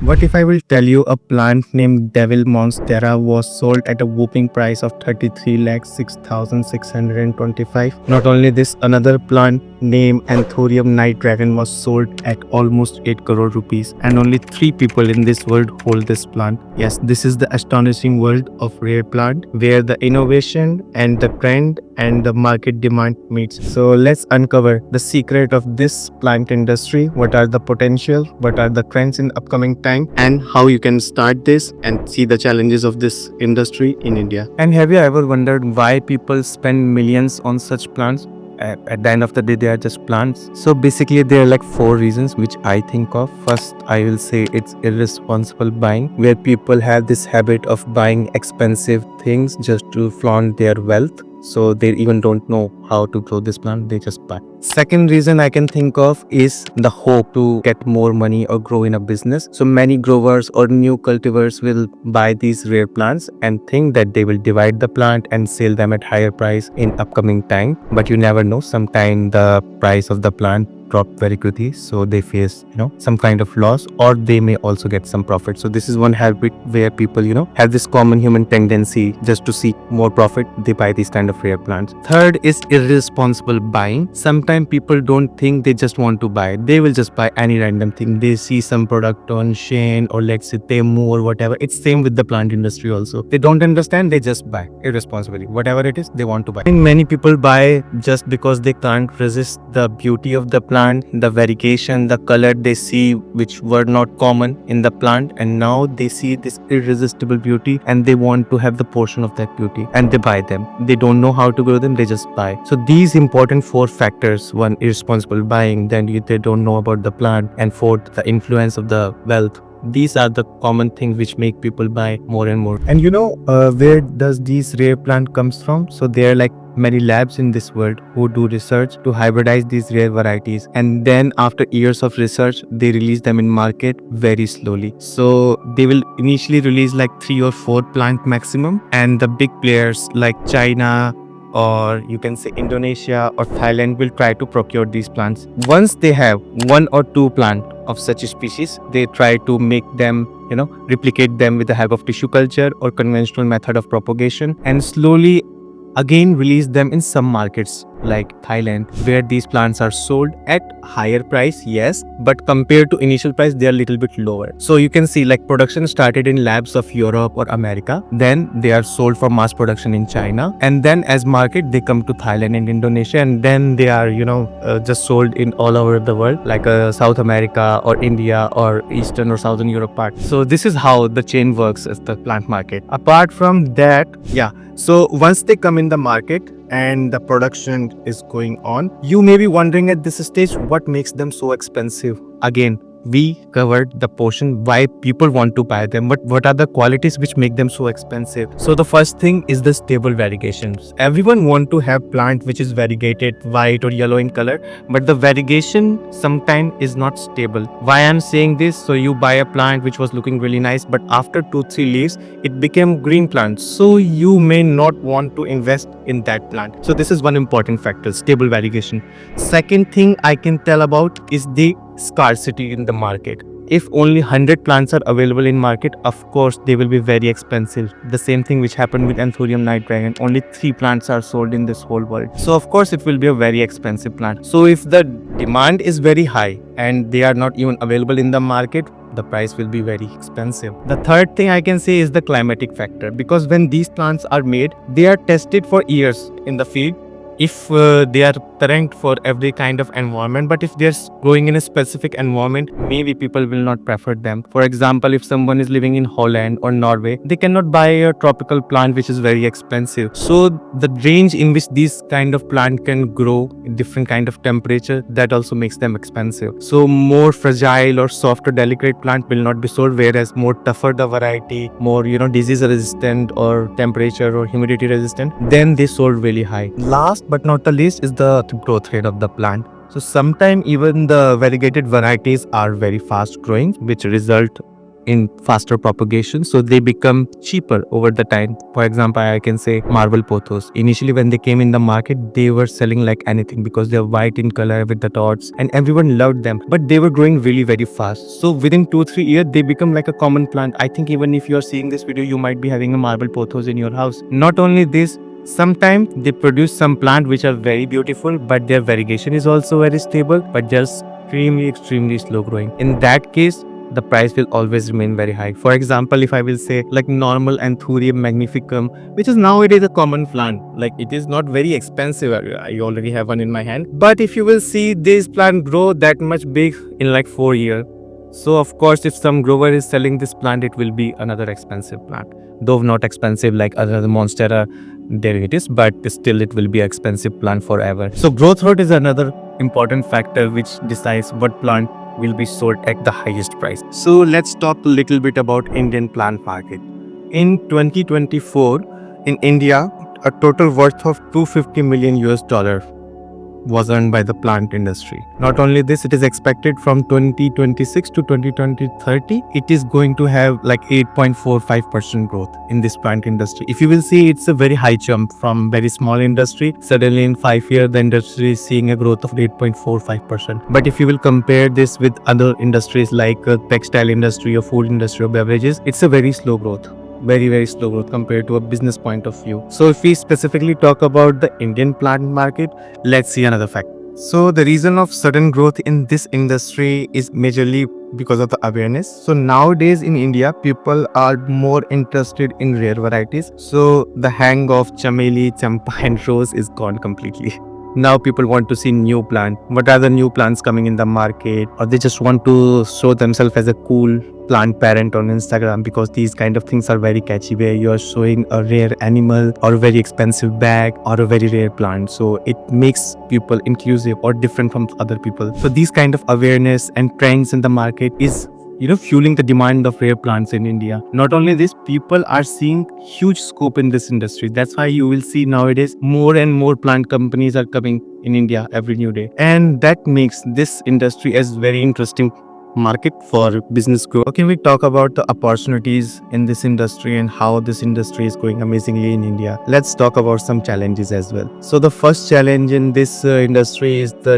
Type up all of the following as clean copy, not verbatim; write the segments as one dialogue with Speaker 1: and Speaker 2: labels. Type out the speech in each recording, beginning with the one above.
Speaker 1: What if I will tell you a plant named Devil Monstera was sold at a whopping price of 33,06,625? Not only this, another plant named Anthurium Night Dragon was sold at almost 8 crore rupees, and only 3 people in this world hold this plant. Yes, this is the astonishing world of rare plant where the innovation and the trend and the market demand meets. So let's uncover the secret of this plant industry. What are the potential? What are the trends in upcoming time? And how you can start this and see the challenges of this industry in India. And have you ever wondered why people spend millions on such plants? At the end of the day, they are just plants. So basically there are like 4 reasons which I think of. First, I will say it's irresponsible buying, where people have this habit of buying expensive things just to flaunt their wealth. So they even don't know how to grow this plant, they just buy. Second reason I can think of is the hope to get more money or grow in a business. So many growers or new cultivars will buy these rare plants and think that they will divide the plant and sell them at higher price in upcoming time. But you never know, sometime the price of the plant drop very quickly, so they face some kind of loss, or they may also get some profit. So this is one habit where people have this common human tendency just to seek more profit. They buy these kind of rare plants. Third is irresponsible buying. Sometimes people don't think, they just want to buy. They will just buy any random thing. They see some product on Shein or let's say Temu or whatever. It's same with the plant industry also. They don't understand, they just buy irresponsibly. Whatever it is, they want to buy. I think many people buy just because they can't resist the beauty of the plant, the variegation, the color they see which were not common in the plant, and now they see this irresistible beauty and they want to have the portion of that beauty and they buy them. They don't know how to grow them, they just buy. So these important 4 factors: one, irresponsible buying, then they don't know about the plant, and fourth, the influence of the wealth. These are the common things which make people buy more and more. And where does these rare plant comes from? So there are like many labs in this world who do research to hybridize these rare varieties, and then after years of research they release them in market very slowly. So they will initially release like 3 or 4 plant maximum, and the big players like China, or you can say Indonesia or Thailand, will try to procure these plants. Once they have 1 or 2 plant of such species, they try to make them replicate them with the help of tissue culture or conventional method of propagation, and slowly again release them in some markets like Thailand, where these plants are sold at higher price, yes, but compared to initial price they are little bit lower. So you can see like production started in labs of Europe or America, then they are sold for mass production in China, and then as market they come to Thailand and Indonesia, and then they are just sold in all over the world, like South America or India or Eastern or Southern Europe part. So this is how the chain works as the plant market. Apart from that, so once they come in the market and the production is going on, you may be wondering at this stage what makes them so expensive. Again, we covered the portion why people want to buy them, but what are the qualities which make them so expensive? So the first thing is the stable variegations. Everyone want to have plant which is variegated white or yellow in color, but the variegation sometimes is not stable. Why I'm saying this? So you buy a plant which was looking really nice, but after 2-3 leaves it became green plant, so you may not want to invest in that plant. So this is one important factor, stable variegation. Second thing I can tell about is the scarcity in the market. If only 100 plants are available in market, of course they will be very expensive. The same thing which happened with Anthurium Night Dragon. Only 3 plants are sold in this whole world, so of course it will be a very expensive plant. So if the demand is very high and they are not even available in the market, the price will be very expensive. The third thing I can say is the climatic factor, because when these plants are made, they are tested for years in the field. If they are current for every kind of environment, but if they are growing in a specific environment, maybe people will not prefer them. For example, if someone is living in Holland or Norway, they cannot buy a tropical plant which is very expensive. So the range in which these kind of plant can grow in different kind of temperature, that also makes them expensive. So more fragile or soft or delicate plant will not be sold, whereas more tougher the variety, more disease resistant or temperature or humidity resistant, then they sold really high. Last but not the least is the growth rate of the plant. So sometimes even the variegated varieties are very fast growing, which result in faster propagation, so they become cheaper over the time. For example, I can say marble pothos. Initially when they came in the market, they were selling like anything because they're white in color with the dots and everyone loved them, but they were growing really very fast. So within 2-3 years they become like a common plant. I think even if you're seeing this video, you might be having a marble pothos in your house. Not only this, sometimes they produce some plant which are very beautiful, but their variegation is also very stable, but they're extremely slow growing. In that case, the price will always remain very high. For example, if I will say like normal Anthurium magnificum, which is nowadays a common plant, like it is not very expensive. I already have one in my hand, but if you will see this plant grow that much big in like 4 years, so of course if some grower is selling this plant, it will be another expensive plant, though not expensive like other monstera derivatives, but still it will be an expensive plant forever. So growth rate is another important factor which decides what plant will be sold at the highest price. So let's talk a little bit about Indian plant market. In 2024, in India, a total worth of 250 million US dollar was earned by the plant industry. Not only this, it is expected from 2026 to 2030, it is going to have like 8.45% growth in this plant industry. If you will see, it's a very high jump from very small industry. Suddenly in 5 years, the industry is seeing a growth of 8.45%. But if you will compare this with other industries like textile industry or food industry or beverages, it's a very slow growth. Very slow growth compared to a business point of view. So if we specifically talk about the Indian plant market, let's see another fact. So the reason of sudden growth in this industry is majorly because of the awareness. So nowadays in India, people are more interested in rare varieties. So the hang of chameli, champa and rose is gone completely. Now people want to see new plant. What are the new plants coming in the market? Or they just want to show themselves as a cool plant parent on Instagram, because these kind of things are very catchy, where you're showing a rare animal or a very expensive bag or a very rare plant. So it makes people inclusive or different from other people. So these kind of awareness and trends in the market is fueling the demand of rare plants in India. Not only this, people are seeing huge scope in this industry. That's why you will see nowadays more and more plant companies are coming in India every new day. And that makes this industry as very interesting market for business growth. Okay, we talk about the opportunities in this industry and how this industry is going amazingly in India. Let's talk about some challenges as well. So the first challenge in this industry is the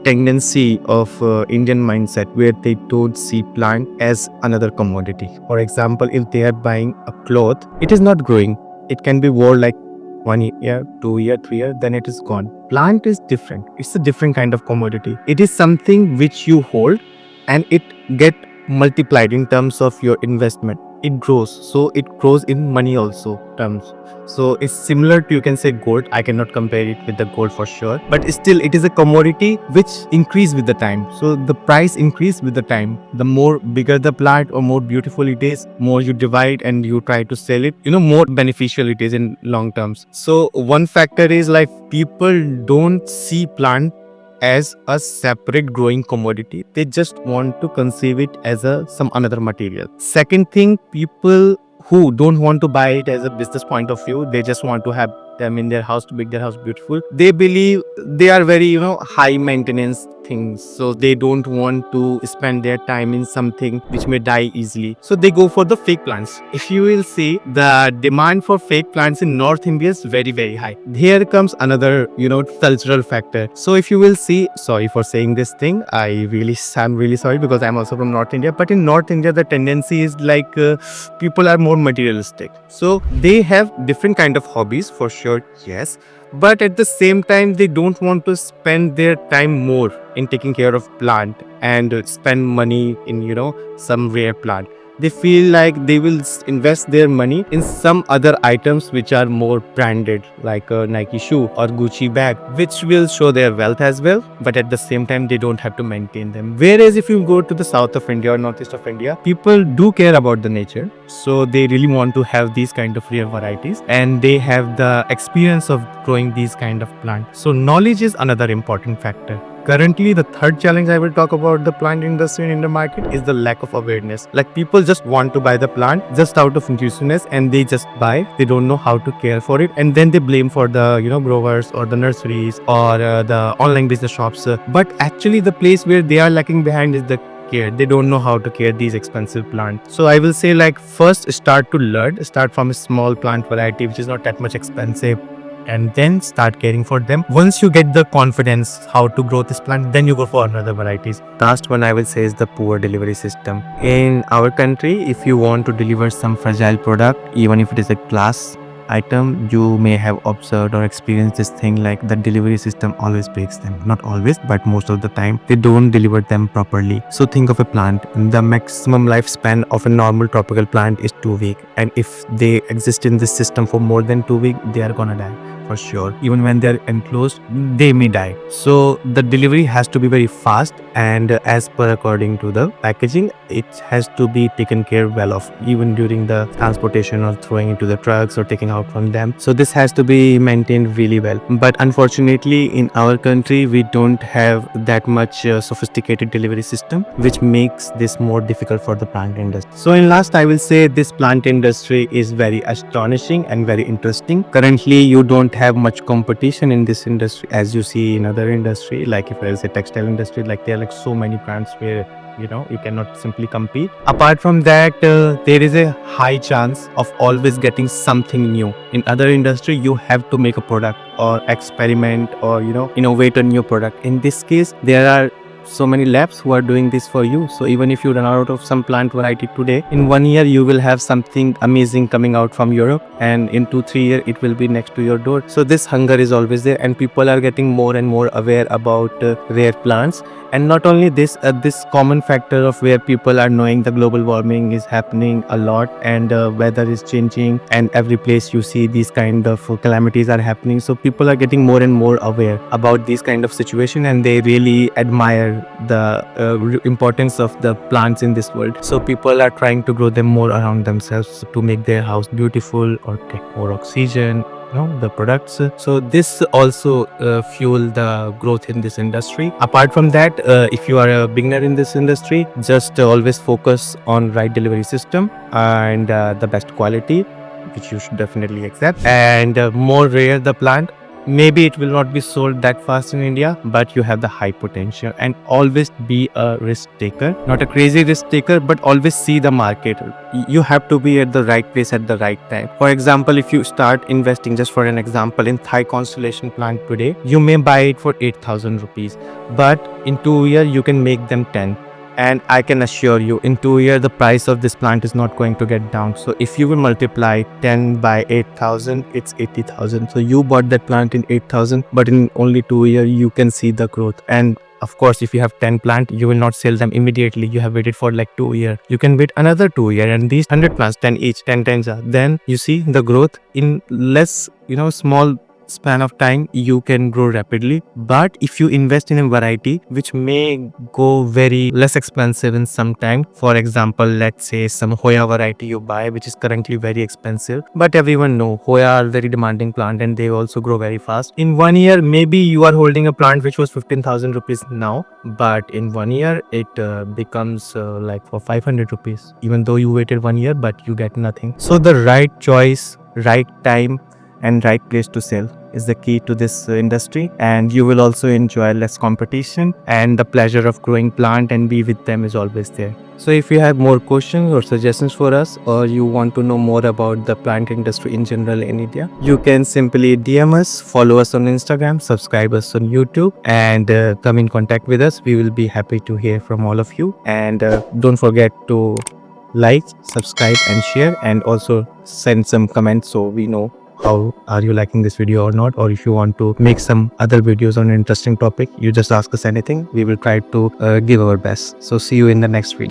Speaker 1: tendency of Indian mindset, where they don't see plant as another commodity. For example, if they are buying a cloth, it is not growing. It can be worn like 1 year, 2 year, 3 year, then it is gone. Plant is different. It's a different kind of commodity. It is something which you hold and it get multiplied in terms of your investment. It grows, so it grows in money also terms. So it's similar to, you can say, gold. I cannot compare it with the gold for sure, but still it is a commodity which increase with the time. So the price increase with the time. The more bigger the plant or more beautiful it is, more you divide and you try to sell it, more beneficial it is in long terms. So one factor is like people don't see plant as a separate growing commodity. They just want to conceive it as some another material. Second thing, people who don't want to buy it as a business point of view, they just want to have them in their house to make their house beautiful. They believe they are very high maintenance things, so they don't want to spend their time in something which may die easily, so they go for the fake plants. If you will see, the demand for fake plants in North India is very high. Here comes another cultural factor. So if you will see, sorry for saying this thing, I'm really sorry, because I'm also from North India, but in North India the tendency is like people are more materialistic, so they have different kind of hobbies for sure, yes, but at the same time they don't want to spend their time more in taking care of plant and spend money in some rare plant. They feel like they will invest their money in some other items which are more branded, like a Nike shoe or Gucci bag, which will show their wealth as well, but at the same time they don't have to maintain them. Whereas if you go to the south of India or northeast of India, people do care about the nature, so they really want to have these kind of rare varieties and they have the experience of growing these kind of plants. So knowledge is another important factor. Currently, the third challenge I will talk about the plant industry in the market is the lack of awareness. Like people just want to buy the plant just out of intuitiveness and they just buy. They don't know how to care for it, and then they blame for the growers or the nurseries or the online business shops. But actually, the place where they are lacking behind is the care. They don't know how to care these expensive plants. So I will say, like, first start to learn, start from a small plant variety which is not that much expensive, and then start caring for them. Once you get the confidence how to grow this plant, then you go for another varieties. Last one I will say is the poor delivery system. In our country, if you want to deliver some fragile product, even if it is a glass item, you may have observed or experienced this thing, like the delivery system always breaks them. Not always, but most of the time they don't deliver them properly. So think of a plant. The maximum lifespan of a normal tropical plant is 2 weeks, and if they exist in this system for more than 2 weeks, they are gonna die for sure. Even when they are enclosed, they may die. So the delivery has to be very fast, and as per according to the packaging, it has to be taken care well of, even during the transportation or throwing into the trucks or taking out from them. So this has to be maintained really well. But unfortunately, in our country, we don't have that much sophisticated delivery system, which makes this more difficult for the plant industry. So in last, I will say this plant industry is very astonishing and very interesting. Currently, you don't have much competition in this industry as you see in other industry. Like if there is a textile industry, like there are like so many plants where you cannot simply compete. Apart from that, there is a high chance of always getting something new. In other industry, you have to make a product or experiment or innovate a new product. In this case, there are so many labs who are doing this for you. So even if you run out of some plant variety today, in 1 year you will have something amazing coming out from Europe, and in 2-3 years it will be next to your door. So this hunger is always there, and people are getting more and more aware about rare plants. And not only this, this common factor of where people are knowing the global warming is happening a lot, and weather is changing, and every place you see these kind of calamities are happening. So people are getting more and more aware about these kind of situation, and they really admire the importance of the plants in this world. So people are trying to grow them more around themselves to make their house beautiful or take more oxygen, the products. So this also fuel the growth in this industry. Apart from that, if you are a beginner in this industry, just always focus on right delivery system and the best quality, which you should definitely accept, and more rare the plant. Maybe it will not be sold that fast in India, but you have the high potential. And always be a risk taker, not a crazy risk taker, but always see the market. You have to be at the right place at the right time. For example, if you start investing, just for an example, in Thai constellation plant today, you may buy it for 8,000 rupees, but in 2 years you can make them 10. And I can assure you, in 2 years, the price of this plant is not going to get down. So if you will multiply 10 by 8,000, it's 80,000. So you bought that plant in 8,000, but in only 2 years, you can see the growth. And of course, if you have 10 plants, you will not sell them immediately. You have waited for like 2 years. You can wait another 2 years, and these 100 plants, 10 each, 10 times. Then you see the growth in less, small span of time. You can grow rapidly. But if you invest in a variety which may go very less expensive in some time, for example, let's say some Hoya variety you buy, which is currently very expensive, but everyone know Hoya are very demanding plant and they also grow very fast. In 1 year, maybe you are holding a plant which was 15,000 rupees now, but in 1 year it becomes like for 500 rupees, even though you waited 1 year, but you get nothing. So the right choice, right time and right place to sell is the key to this industry, and you will also enjoy less competition, and the pleasure of growing plant and be with them is always there. So if you have more questions or suggestions for us, or you want to know more about the plant industry in general in India, you can simply DM us, follow us on Instagram, subscribe us on YouTube, and come in contact with us. We will be happy to hear from all of you. And don't forget to like, subscribe and share, and also send some comments so we know how are you liking this video or not. Or if you want to make some other videos on an interesting topic, you just ask us anything. We will try to give our best. So see you in the next video.